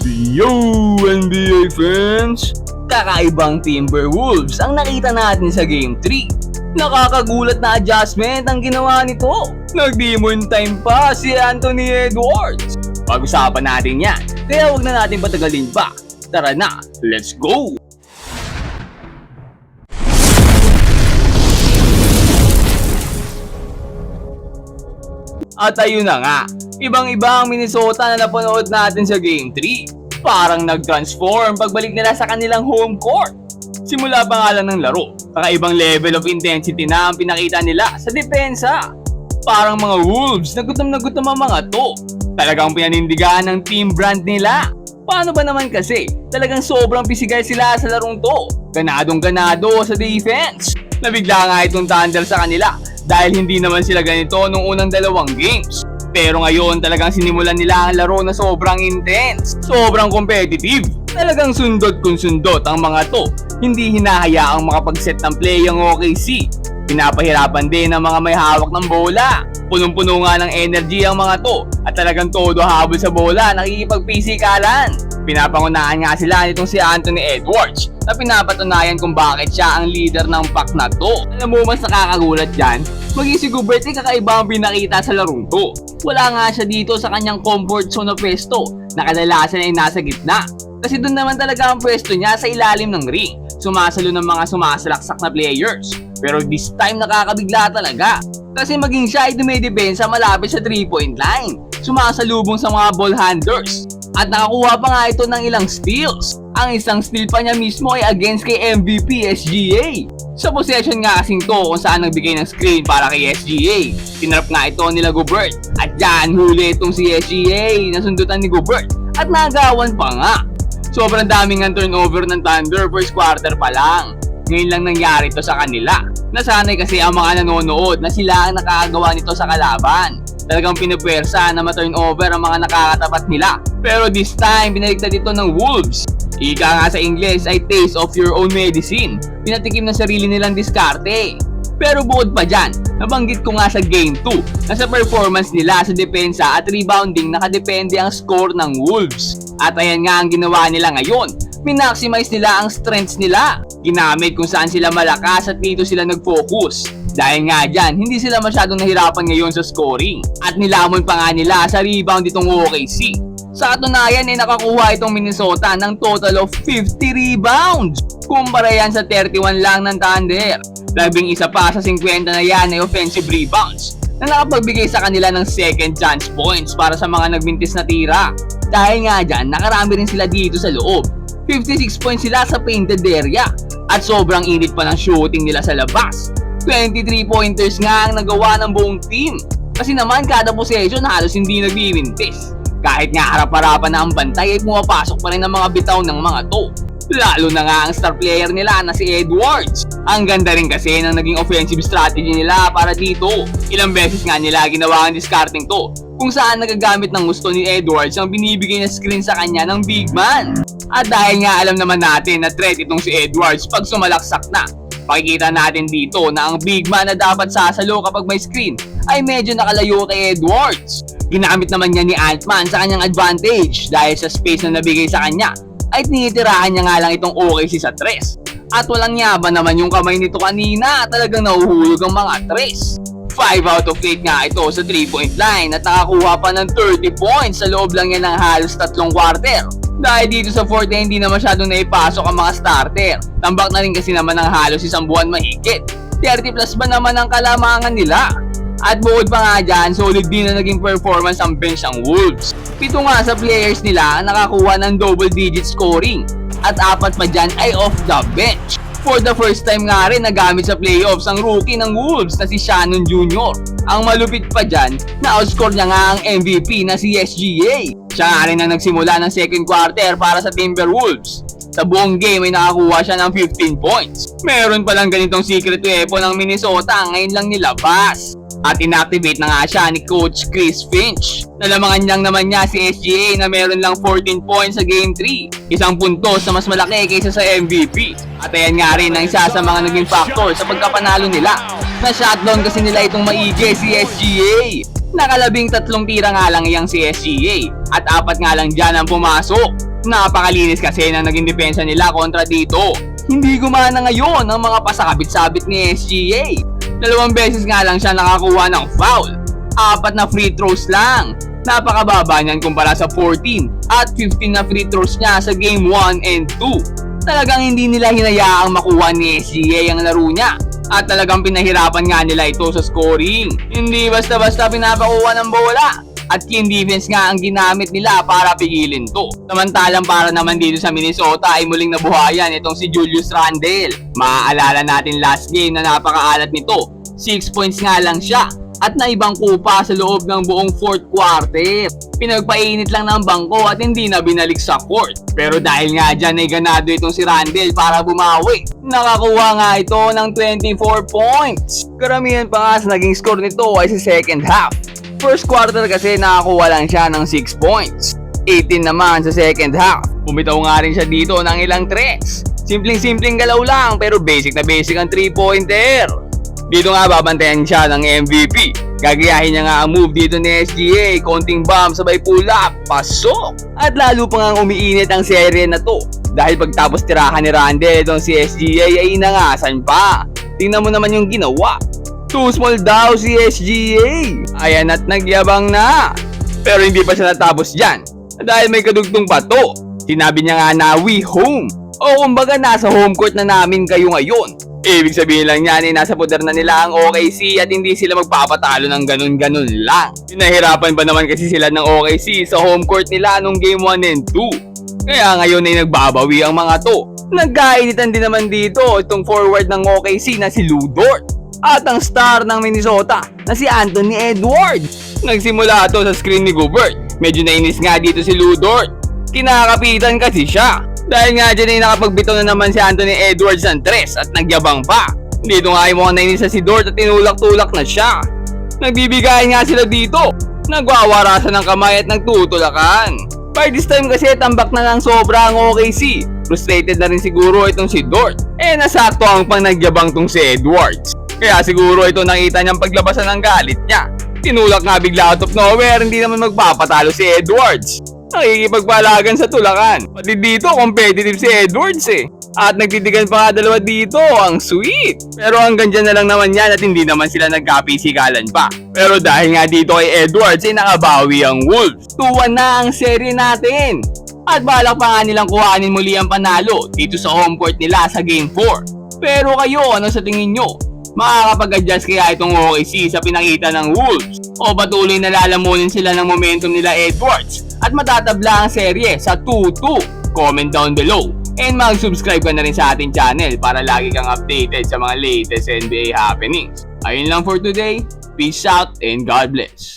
Yo, NBA fans! Kakaibang Timberwolves ang nakita natin sa Game 3. Nakakagulat na adjustment ang ginawa nito. Nag-demon time pa si Anthony Edwards. Pag-usapan natin yan, kaya wag na natin patagalin pa. Tara na, let's go! At ayun na nga, ibang-iba ang Minnesota na napanood natin sa Game 3. Parang nag-transform pagbalik nila sa kanilang home court. Simula pa nga lang ng laro, kakaibang level of intensity na ang pinakita nila sa depensa. Parang mga Wolves na gutom ang mga to. Talagang pinanindigan ng team brand nila. Paano ba naman kasi? Talagang sobrang physical sila sa larong to. Ganadong-ganado sa defense. Nabigla nga itong Thunder sa kanila dahil hindi naman sila ganito nung unang dalawang games. Pero ngayon talagang sinimulan nila ang laro na sobrang intense, sobrang competitive. Talagang sundot kung sundot ang mga to. Hindi hinahayaang makapag-set ng play ang OKC. Pinapahirapan din ang mga may hawak ng bola. Punong-puno nga ng energy ang mga to at talagang todo habol sa bola, nakikipag-pisikalan. Pinapangunahan nga sila nitong si Anthony Edwards na pinapatunayan kung bakit siya ang leader ng pack na to. Alam mo mas nakakagulat dyan? Maging si Gobert ay kakaiba ang pinakita sa larong to. Wala nga siya dito sa kanyang comfort zone na pwesto na kadalasan ay nasa gitna. Kasi doon naman talaga ang pwesto niya sa ilalim ng ring. Sumasalo ng mga sumasalaksak na players. Pero this time nakakabigla talaga. Kasi maging siya ay dumidepensa malapit sa 3-point line. Sumasalubong sa mga ball handlers. At nakakuha pa nga ito ng ilang steals. Ang isang steal pa niya mismo ay against kay MVP SGA. Sa possession nga kasing to kung saan nagbigay ng screen para kay SGA. Tinrap nga ito nila Gobert. At dyan huli itong si SGA na sundutan ni Gobert. At nagawan pa nga. Sobrang daming ang turnover ng Thunder first quarter pa lang. Ngayon lang nangyari ito sa kanila. Nasanay kasi ang mga nanonood na sila ang nakakagawa nito sa kalaban. Talagang pinupwersa na ma-turnover ang mga nakakatapat nila. Pero this time, binaligtad ito ng Wolves. Ika nga sa English ay taste of your own medicine. Pinatikim ng sarili nilang diskarte. Pero bukod pa dyan, nabanggit ko nga sa Game 2 na sa performance nila sa depensa at rebounding nakadepende ang score ng Wolves. At ayan nga ang ginawa nila ngayon. Minaximize nila ang strengths nila. Ginamit kung saan sila malakas at dito sila nag-focus. Dahil nga dyan, hindi sila masyadong nahirapan ngayon sa scoring. At nilamon pa nga nila sa rebound itong OKC. Sa katunayan ay nakakuha itong Minnesota ng total of 50 rebounds. Kumpara yan sa 31 lang ng Thunder. Labing isa pa sa 50 na yan ay offensive rebounds na nakapagbigay sa kanila ng second chance points para sa mga nagmintis na tira. Dahil nga dyan, nakarami rin sila dito sa loob. 56 points sila sa painted area at sobrang init pa ng shooting nila sa labas. 23 pointers nga ang nagawa ng buong team. Kasi naman kada possession halos hindi nagbimintis. Kahit nga harap-harapan na ang bantay ay pumapasok pa rin ang mga bitaw ng mga to. Lalo na nga ang star player nila na si Edwards. Ang ganda rin kasi ng naging offensive strategy nila para dito. Ilang beses nga nila ginawa ang discarding to kung saan nagagamit ng gusto ni Edwards ang binibigay na screen sa kanya ng big man. At dahil nga alam naman natin na threat itong si Edwards pag sumalaksak na, pakikita natin dito na ang big man na dapat sasalo kapag may screen ay medyo nakalayo kay Edwards. Ginamit naman niya ni Ant-Man sa kanyang advantage dahil sa space na nabigay sa kanya ay tinitirahan niya nga lang itong OKC sa tres. At walang yaban naman yung kamay nito kanina, talagang nahuhulog ang mga tres. 5 out of 8 nga ito sa 3-point line at nakakuha pa ng 30 points sa loob lang yan ng halos 3 quarter. Dahil dito sa fourth hindi na masyadong naipasok ang mga starter. Tambak na rin kasi naman ng halos 1 buwan mahigit. 30 plus ba naman ang kalamangan nila? At bukod pa nga dyan, solid din na naging performance ang bench ng Wolves. 7 nga sa players nila ang nakakuha ng double digit scoring. At 4 pa dyan ay off the bench. For the first time nga rin nagamit sa playoffs ang rookie ng Wolves na si Shannon Jr. Ang malupit pa dyan, na-outscore niya nga ang MVP na si SGA. Siya nga rin ang nagsimula ng second quarter para sa Timberwolves. Sa buong game ay nakakuha siya ng 15 points. Meron palang ganitong secret weapon ng Minnesota, ngayon lang nilabas. At inactivate na nga siya ni Coach Chris Finch. Nalamangan lang naman niya si SGA na meron lang 14 points sa Game 3. Isang puntos na mas malaki kaysa sa MVP. At ayan nga rin ang isa sa mga naging factor sa pagkapanalo nila. Na-shutdown kasi nila itong maigi si SGA. Nakalabing 3 tira nga lang iyang si SGA. At 4 nga lang dyan ang pumasok. Napakalinis kasi ng naging depensa nila kontra dito. Hindi gumana ngayon ang mga pasabit-sabit ni SGA. 2 beses nga lang siya nakakuha ng foul. 4 na free throws lang. Napakababa niyan kumpara sa 14 at 15 na free throws niya sa game 1 and 2. Talagang hindi nila hinayaang makuha ni SGA ang laro niya. At talagang pinahirapan nga nila ito sa scoring. Hindi basta-basta pinapakuha ng bola. At clean defense nga ang ginamit nila para pigilin to. Samantalang para naman dito sa Minnesota ay muling nabuhayan itong si Julius Randle. Maaalala natin last game na napakaalat nito. 6 points nga lang siya at naibang kupa sa loob ng buong 4th quarter. Pinagpainit lang ng bangko at hindi na binalik sa court. Pero dahil nga dyan ay ganado itong si Randle para bumawi. Nakakuha nga ito ng 24 points. Karamihan pa nga sa naging score nito ay sa second half. First quarter kasi nakakuha lang siya ng 6 points. 18 naman sa second half. Bumitaw nga rin siya dito ng ilang threes. Simpleng-simpleng galaw lang pero basic na basic ang 3-pointer. Dito nga babantayan siya ng MVP. Gagayahin niya nga ang move dito ni SGA. Konting bomb sabay pull up. Pasok! At lalo pa nga umiinit ang serye na to. Dahil pagtapos tirahan ni Randle itong si SGA ay inangasan pa. Tingnan mo naman yung ginawa. Too small daw si SGA. Ayan at nagyabang na. Pero hindi pa siya natapos dyan. Dahil may kadugtong pa to. Sinabi niya nga na we home. O kumbaga nasa home court na namin kayo ngayon. Ibig sabihin lang niya nasa poder na nila ang OKC at hindi sila magpapatalo ng ganun-ganun lang. Pinahirapan ba naman kasi sila ng OKC sa home court nila nung game 1 and 2. Kaya ngayon ay nagbabawi ang mga to. Nagkainitan din naman dito itong forward ng OKC na si Lu Dort. At ang star ng Minnesota na si Anthony Edwards. Nagsimula ito sa screen ni Gobert. Medyo nainis nga dito si Lu Dort. Kinakapitan kasi siya. Dahil nga dyan ay nakapagbitaw na naman si Anthony Edwards ng tres at nagyabang pa. Dito nga ay mukhang nainis na si Dort at tinulak-tulak na siya. Nagbibigayan nga sila dito. Nagwawarasan ng kamay at nagtutulakan. By this time kasi tambak na lang sobra ang OKC. Frustrated na rin siguro itong si Dort. Nasakto ang pang nagyabang tong si Edwards. Kaya siguro ito nakita niyang paglabasan ng galit niya. Tinulak nga bigla out of nowhere, hindi naman magpapatalo si Edwards. Nakikipagpalagan sa tulakan. Pati dito competitive si Edwards At nagtitigan pa nga dalawa dito, ang sweet. Pero hanggang dyan na lang naman yan at hindi naman sila nagkapisikalan pa. Pero dahil nga dito kay Edwards ay nakabawi ang Wolves. 2-1 na ang serye natin. At balak pa nga nilang kuhanin muli ang panalo dito sa home court nila sa Game 4. Pero kayo, ano sa tingin nyo? Makakapag-adjust kaya itong OKC sa pinakita ng Wolves? O patuloy na lalamunin sila ng momentum nila Edwards at matatabla ang serye sa 2-2? Comment down below. And mag-subscribe ka na rin sa ating channel para lagi kang updated sa mga latest NBA happenings. Ayun lang for today. Peace out and God bless.